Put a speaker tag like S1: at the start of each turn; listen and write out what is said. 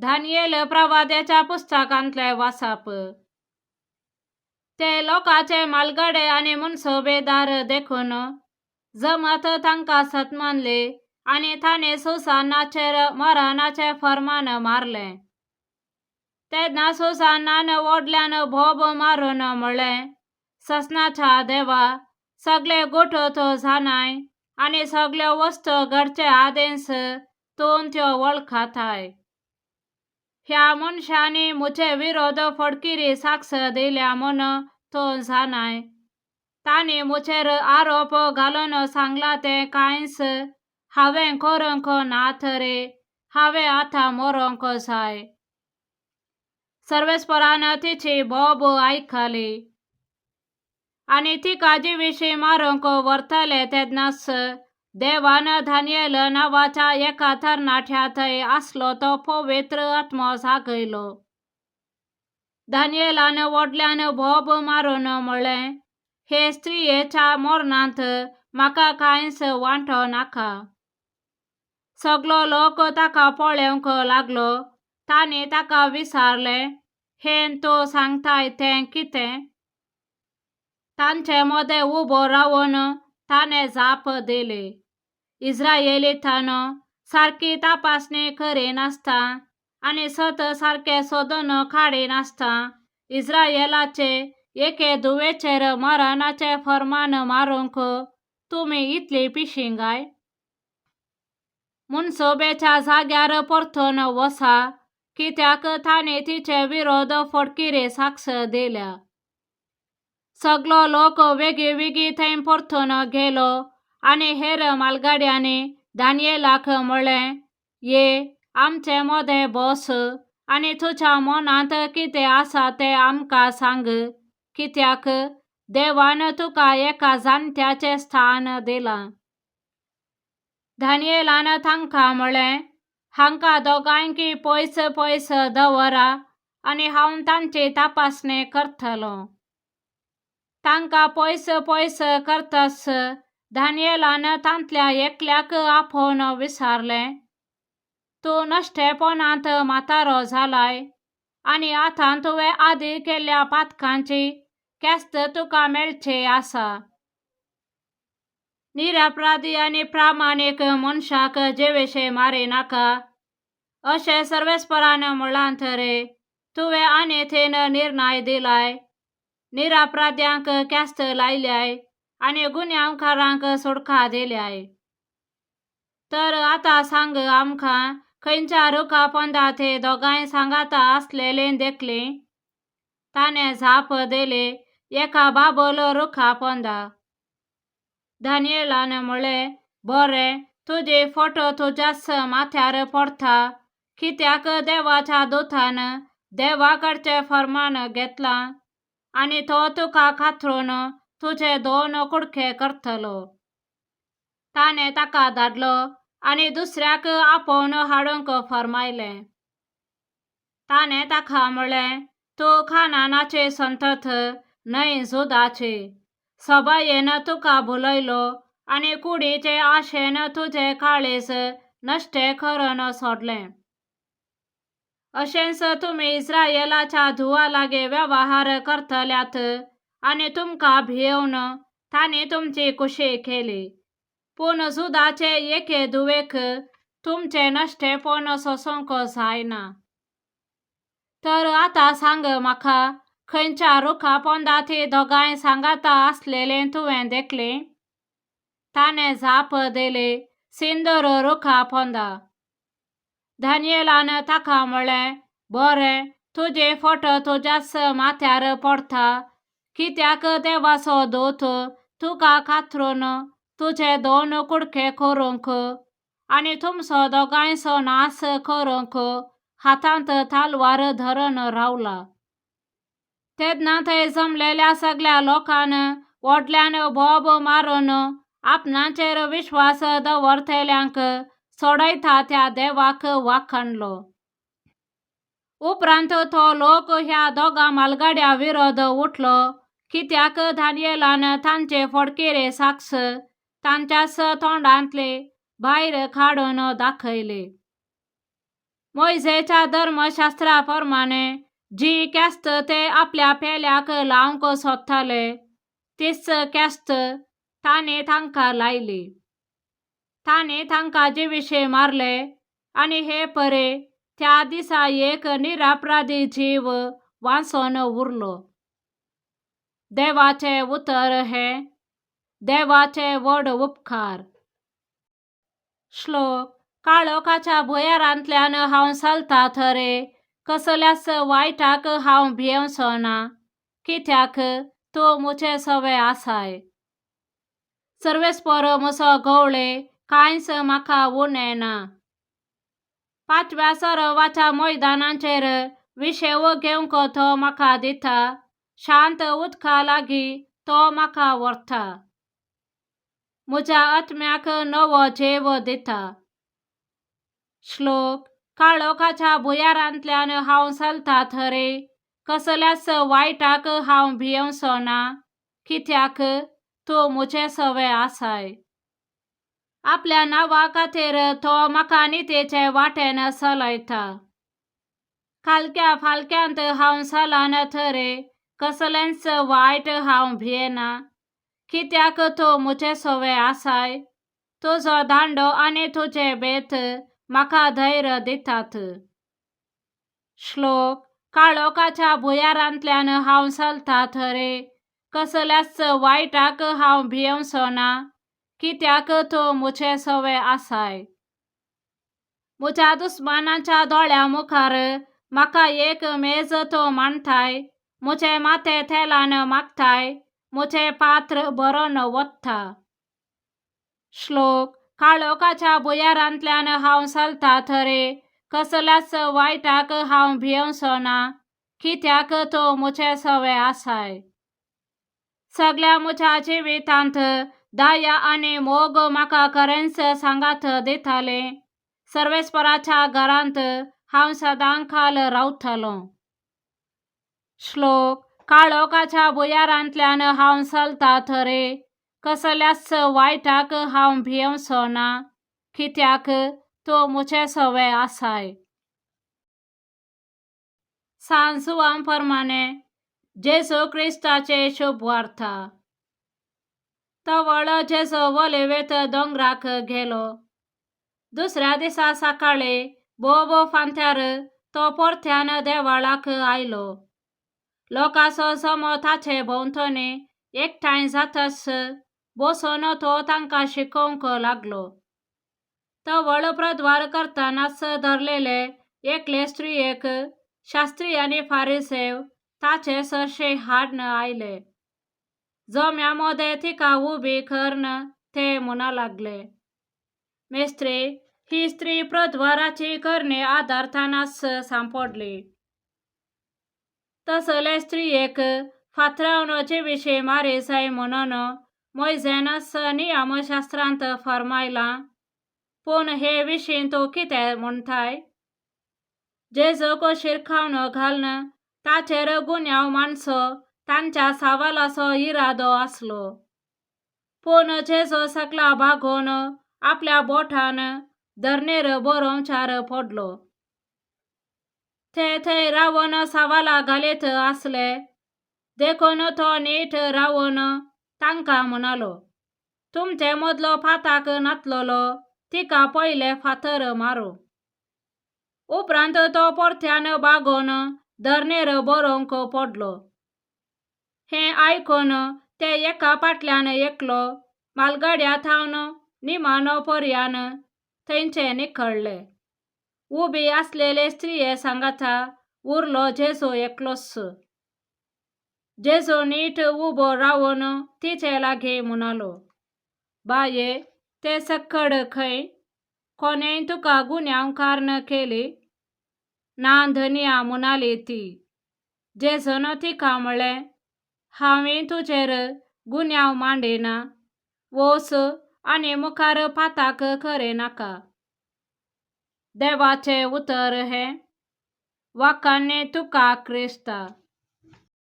S1: दानियेल प्रवाद्याच्या पुस्तकांतले वाचप. ते लोकाचे मालगडे आणि मुनसोबेदार देखून जमत तांकां सतमानले आणि ताणे सुसानाचेर मरणाचे फर्मान मारले. तेन्ना सुसानान ओडल्यान भोब मारून म्हणलें, ससनाच्या देवा, सगळे गुठ तो जाणाय आणि सगळ्यो वस्तू घडचे आदेस तूं त्यो वळखताय. ह्या मनशांनी मुचे विरोध फडकिरी साक्ष दिल्या म्हूण तूं जाणाय. तांणी मुचेर आरोप घालून सांगला ते कांयच हांवें करूंक नात रे, हांवें आतां मरूंक जाय. सर्वेस्परान तिची बोब आयकली आणि तिका जिविशी मारूंक व्हरतले तेन्नाच देवान दानियेल नांवाच्या एका तरणाट्यात आसलो तो पवित्र आत्मो जागयलो. दानियेलान ओडल्यान बोब मारून म्हणलें, हे स्त्रियेच्या मरणांत म्हाका कांयच वांटो नाका. सगळो लोक ताका पळोवंक लागलो. तांणी ताका विचारलें, हें तूं सांगताय तें कितें? तांचे मदें उबो रावन ताणें जाप दिली, इस्रायेलींतानो, सारकी तपासणी करिनासता आनी सत सारके सोदून काडिनासता इस्रायेलाचे एके दुवेचेर मरणाचे फर्मान मारूंक तुमी इतली पिशिंगाय? मुनसोबेच्या जाग्यार परतून वसा, कित्याक तांणी तिचे विरोध फडकिरी साक्ष दिल्या. सगळो लोक वेगीवेगी थंय परतून गेलो आणि हेर मालगाड्यांनी दानियेलाक म्हणलें, ये आमचे मदें बस आणि तुज्या मनांत कितें आसा तें आमकां सांग, कित्याक देवान तुका एका जाणट्याचें स्थान दिलां. दानियेलान तांकां म्हणलें, हांकां दोगांयकी पयस पयस दवरा आणि हांव तांची तपासणी करतलो. तांकां पयस पयस करतस दानियेलान तांतल्या एकल्याक आपोवन विचारलें, तूं नश्टेपणांत म्हातारो जालाय आणि आतां तुवें आदीं केल्ल्या पातकांची केस्त तुका मेळची आसा. निरपराधी आनी प्रामाणीक मनशाक जिविशी मारिनाका अशें सर्वेस्परान म्हणलां रे. तुवें आनी 3 निर्णय दिलाय. निरपराध्यांक केस्त लायल्याय आणि गुन्यांवकारांक सुटका दिल्याय. तर आतां सांग आमकां, खंयच्या रुखापंडांत दोगांय सांगाता आसलेलीं देखलीं? ताणें जाप दिली, एका बाबूल रुखापंडा. दानियेलान म्हणलें, बरें, तुजी फोटो तुज्याच माथ्यार पडटा, कित्याक देवाच्या दुतान देवा कडचें फर्मान घेतलां आणि तो तुका खात्रून तुजे 2 कुडके करतलो. ताणें ताका धाडलो आणि दुसऱ्याक आपोवन हाडूंक फर्मायलें. ताणें ताका म्हणलें, तूं खानानाची संतत न्हय जुदाची. सभायेन तुका भुलयलो आणि कुडीचे आशेन तुजें काळीज नश्टे करून सोडलें. अशेंच तुमी इस्रायेलाच्या धुवा लागीं वेव्हार करतल्यात आणि तुमकां भियेवन तांणी तुमची कुशी केली. पूण जुदाचे एके दुवेक तुमचे नश्टेपण सोसूंक जायना. तर आतां सांग म्हाका, खंयच्या रुखापंडांत दोगांय सांगाता आसलेलीं तुवें देखलीं? ताणें जाप दिली, सिंदूर रुखापंडा. दानियेलान ताका म्हणलें, बरें, तुजी फोटो तुज्याच माथ्यार पडटा, कित्याक देवाचो दूत तुका खात्रून तुजे 2 कुडके करूंक आणि तुमचो दोगांयचो नास करूंक हातांत तालवार धरून रावला. तेन्ना थंय जमलेल्या सगळ्या लोकान ओडल्यान बोब मारून आपणाचेर विश्वास दवरतल्यांक सोडयता त्या देवाक वाखाणलो. उपरांत तो लोक ह्या दोगां मालगाड्या विरोध उठलो, कित्याक दानियेलान तांची फडकिरी साक्ष तांच्याच तोंडांतली भायर काडून दाखयली. मोइसेच्या धर्मशास्त्राप्रमाणे जी कॅस्त ते आपल्या पेल्याक लावंक सोदताले तीच कॅस्त ताणे तांकां लायली. ताणे तांकां जिवीशे मारले आनी हे परे त्या दिसा एक निरपराधी जीव वाचून उरलो. देवाचे उतर हे देवाचे व्हड उपकार. श्लोक. काळोखाच्या भुयारांतल्यान हांव चलता थरे कसल्याच वायटाक हांव भियेवचो ना, कित्याक तूं मुचे सवे आसाय. सर्वेस्पर म्हजो गवळे कांयच म्हाका उणें ना. पांचव्या सरोवाच्या मैदानाचेर विशेव घेवंक तो म्हाका दिता. शांत उदका लागीं तो म्हाका व्हरता. म्हज्या आत्म्याक नवो जीव दिता. श्लोक. काळोखाच्या भुयारांतल्यान हांव चलता थरे कसल्याच वायटाक हांव भियेवचो ना, कित्याक तूं मुचे सवे आसाय. आपल्या नांवा खातीर तो म्हाका नितेचे वाटेन चलयता. खालक्या फालक्यांत हांव चलान थरे कसलेंच वायट हांव भियेना, कित्याक तूं मुचे सवे आसाय. तुजो दांडो आनी तुजे बेत म्हाका धैर्य दितात. श्लोक. काळोखाच्या भुयारांतल्यान हांव चलता थरे कसल्याच वायटाक हांव भियेवचो ना, कित्याक तूं मुचे सवे आसाय. म्हज्या दुस्मानाच्या दोळ्या मुखार म्हाका एक मेज तो मांडताय. म्हजे माथे तेलान माखताय. म्हजे पात्र भरोन वता. श्लोक. काळोखाच्या भुयारांतल्यान हांव चलता थरे कसल्याच वायटाक हांव भियेवचो ना, कित्याक तूं मुचे सवे आसाय. सगळ्या म्हज्या जिवितांत दया आनी मोग म्हाका खरेंच सांगात दिताले. सर्वेस्पराच्या घरांत हांव सदांकाल रावतलों. श्लोक. काळोखाच्या भुयारांतल्यान हांव चलता थरे कसल्याच वायटाक हांव भियेवचो ना, कित्याक तूं मुचे सवे आसाय. सांजुवांप्रमाणे जेजू क्रिस्ताचे शुभ वार्ता. तवळ जेजू ओलिवेत दोंगराक गेलो. दुसऱ्या दिसा सकाळी बोब फांत्यार तो परत्यान देवळाक आयलो. लोकांचो जमो ताचे भोंवतणी एकठांय जाताच बसून तो तांकां शिकोवंक लागलो. तवळ प्रद्वार करतनाच धरलेले एकले स्त्रियेक शास्त्री आनी फारिसेव ताचे सरशे हाडन आयले. जम्यामध्ये तिका उबी करून ते म्हणा लागले, मेस्त्रे, ही स्त्री प्रद्वाराची करणी आदारतनाच सांपडली. तसले स्त्रियेक फातरावन जिवीशे मारी जाय म्हणून मोइसेन नियमशास्त्रांत फरमायलां. पूण हे विशीं तूं कितें म्हणटाय? जेजूक शिरकावन घालून ताचेर गुन्यांव मांडचो तांच्या सावालाचो इरादो आसलो. पूण जेजू सगळा भागोवन आपल्या बोटान धरणेर बरोवच्यार पडलो. ते थंय रावन सावाला घालीत आसले देखून तो नीट रावन तांकां म्हणालो, तुमचे मदलो फाताक नातलोलो तिका पयले फातर मारूं. उपरांत तो परत्यान भागोवन धरणेर बरोवंक पडलो. हें आयकून ते एका फाटल्यान एकलो मालगाड्या थावन निमाणो पर्यान थंयचे निखळ्ळे. उबी आसलेले स्त्रिये सांगाता उरलो जेजू एकलोच. जेजू नीट उबो रावन तिचे लागीं म्हणालो, बाये, ते सकड खंय? कोणेय तुका गुन्यांवकार केली? ना, धन्या म्हणाली ती. जेजून तिका म्हणलें, हांवें तुजेर गुन्यांव मांडिना. वच आनी मुखार फाताक करे नाका. देवाचे उतर हे. वाखाणें तुका क्रिस्ता.